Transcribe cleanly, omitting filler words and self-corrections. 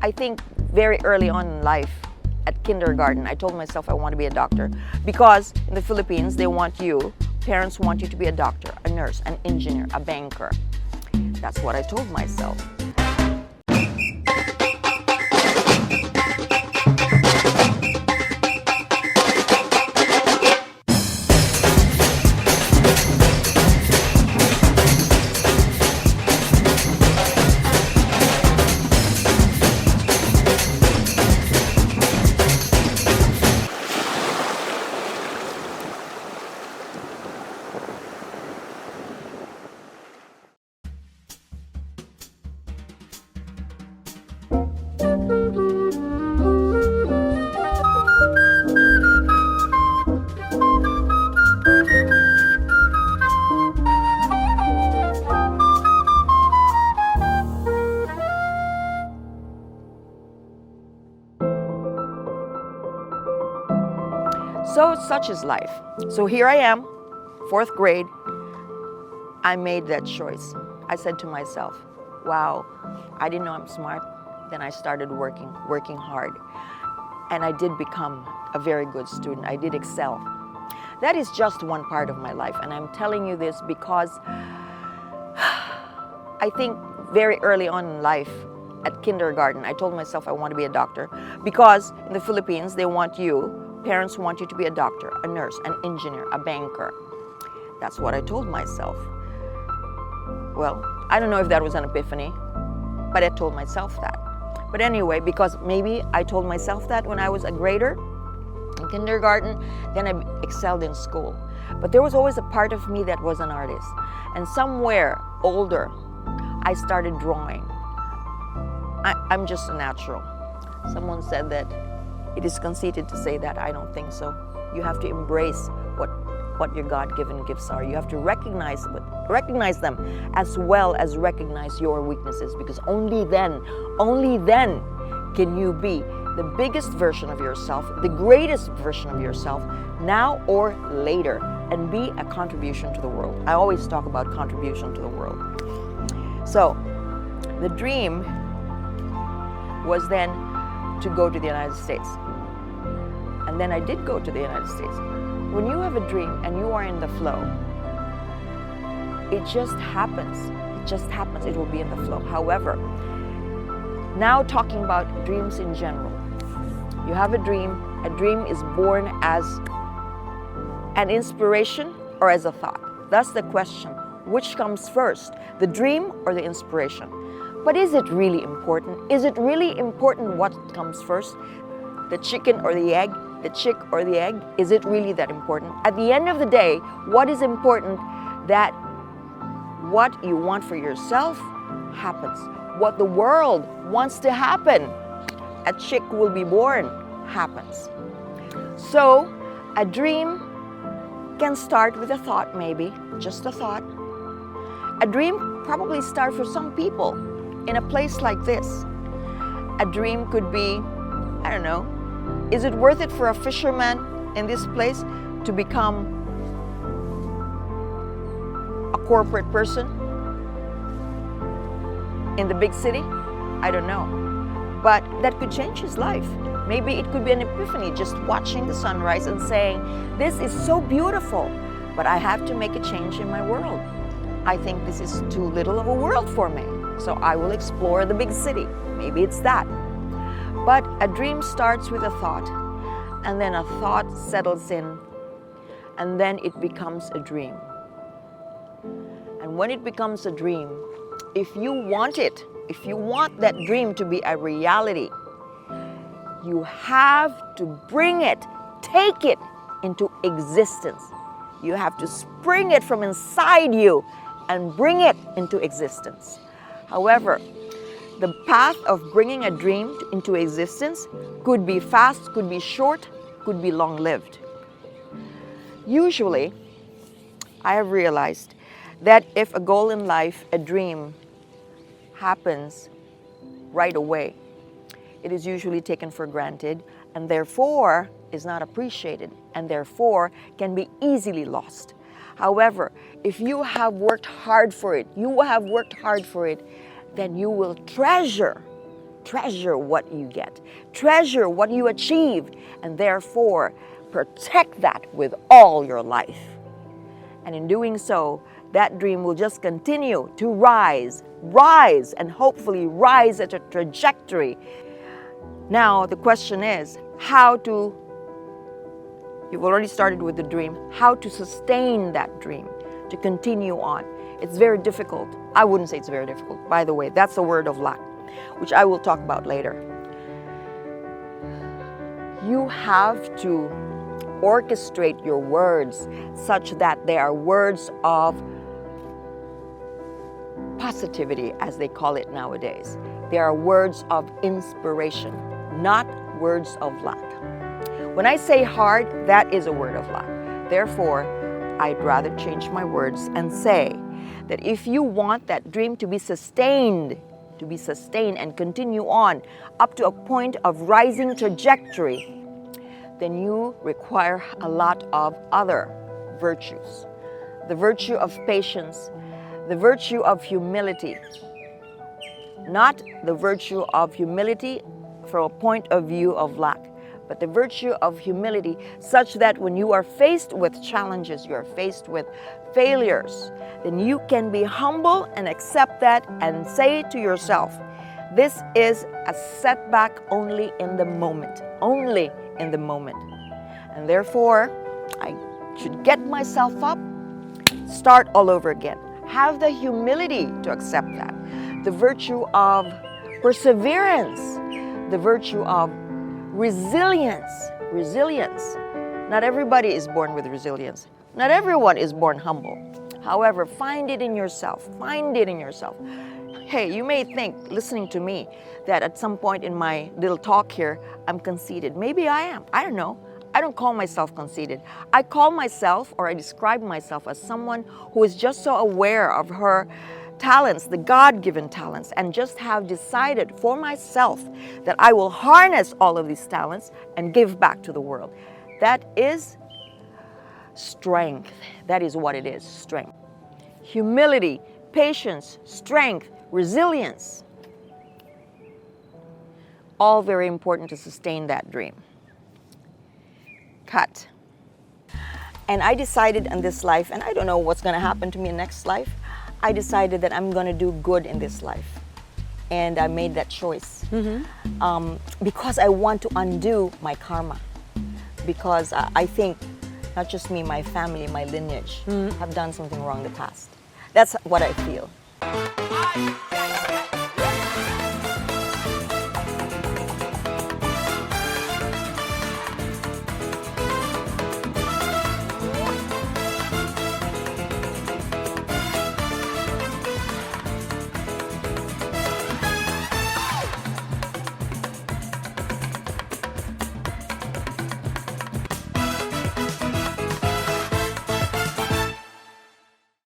I think very early on in life, at kindergarten, I told myself I want to be a doctor because in the Philippines, parents want you to be a doctor, a nurse, an engineer, a banker. That's what I told myself. So such is life. So here I am, 4th grade. I made that choice. I said to myself, wow, I didn't know I'm smart. Then I started working hard. And I did become a very good student. I did excel. That is just one part of my life. And I'm telling you this because I think very early on in life, at kindergarten, I told myself I want to be a doctor because in the Philippines, parents want you to be a doctor, a nurse, an engineer, a banker. That's what I told myself. Well, I don't know if that was an epiphany, but I told myself that. But anyway, because maybe I told myself that when I was a grader in kindergarten, then I excelled in school. But there was always a part of me that was an artist. And somewhere older, I started drawing. I'm just a natural. Someone said that it is conceited to say that. I don't think so. You have to embrace what your God-given gifts are. You have to recognize them as well as recognize your weaknesses, because only then can you be the biggest version of yourself, the greatest version of yourself, now or later, and be a contribution to the world. I always talk about contribution to the world. So the dream was then to go to the United States. And then I did go to the United States. When you have a dream and you are in the flow, it just happens. It just happens. It will be in the flow. However, now talking about dreams in general, you have a dream. A dream is born as an inspiration or as a thought. That's the question. Which comes first, the dream or the inspiration? But is it really important? Is it really important what comes first? The chicken or the egg? The chick or the egg? Is it really that important? At the end of the day, what is important? That what you want for yourself happens. What the world wants to happen, a chick will be born, happens. So a dream can start with a thought, maybe, just a thought. A dream probably starts for some people in a place like this. A dream could be, I don't know, is it worth it for a fisherman in this place to become a corporate person in the big city? I don't know. But that could change his life. Maybe it could be an epiphany, just watching the sunrise and saying, this is so beautiful, but I have to make a change in my world. I think this is too little of a world for me, so I will explore the big city. Maybe it's that. But a dream starts with a thought, and then a thought settles in, and then it becomes a dream. And when it becomes a dream, if you want it, if you want that dream to be a reality, you have to bring it, take it into existence. You have to spring it from inside you and bring it into existence. However, the path of bringing a dream into existence could be fast, could be short, could be long-lived. Usually, I have realized that if a goal in life, a dream, happens right away, it is usually taken for granted and therefore is not appreciated and therefore can be easily lost. However, if you have worked hard for it, then you will treasure treasure what you get, treasure what you achieved, and therefore protect that with all your life. And in doing so, that dream will just continue to rise, and hopefully rise at a trajectory. Now, the question is you've already started with the dream, how to sustain that dream, to continue on. It's very difficult. I wouldn't say it's very difficult. By the way, that's a word of luck, which I will talk about later. You have to orchestrate your words such that they are words of positivity, as they call it nowadays. They are words of inspiration, not words of luck. When I say hard, that is a word of luck. Therefore, I'd rather change my words and say that if you want that dream to be sustained and continue on up to a point of rising trajectory, then you require a lot of other virtues. The virtue of patience, the virtue of humility. Not the virtue of humility from a point of view of luck, but the virtue of humility such that when you are faced with challenges, you are faced with failures, then you can be humble and accept that and say to yourself, this is a setback only in the moment, only in the moment. And therefore, I should get myself up, start all over again. Have the humility to accept that. The virtue of perseverance, the virtue of resilience. Not everybody is born with resilience. Not everyone is born humble. However, find it in yourself. Hey, you may think, listening to me, that at some point in my little talk here, I'm conceited. Maybe I am. I don't know. I don't call myself conceited. I call myself, or I describe myself as someone who is just so aware of her talents, the God-given talents, and just have decided for myself that I will harness all of these talents and give back to the world. That is strength. That is what it is, strength. Humility, patience, strength, resilience. All very important to sustain that dream. Cut. And I decided in this life, and I don't know what's going to happen to me in next life, I decided that I'm going to do good in this life. And I made that choice. Because I want to undo my karma. Because I think not just me, my family, my lineage have done something wrong in the past. That's what I feel.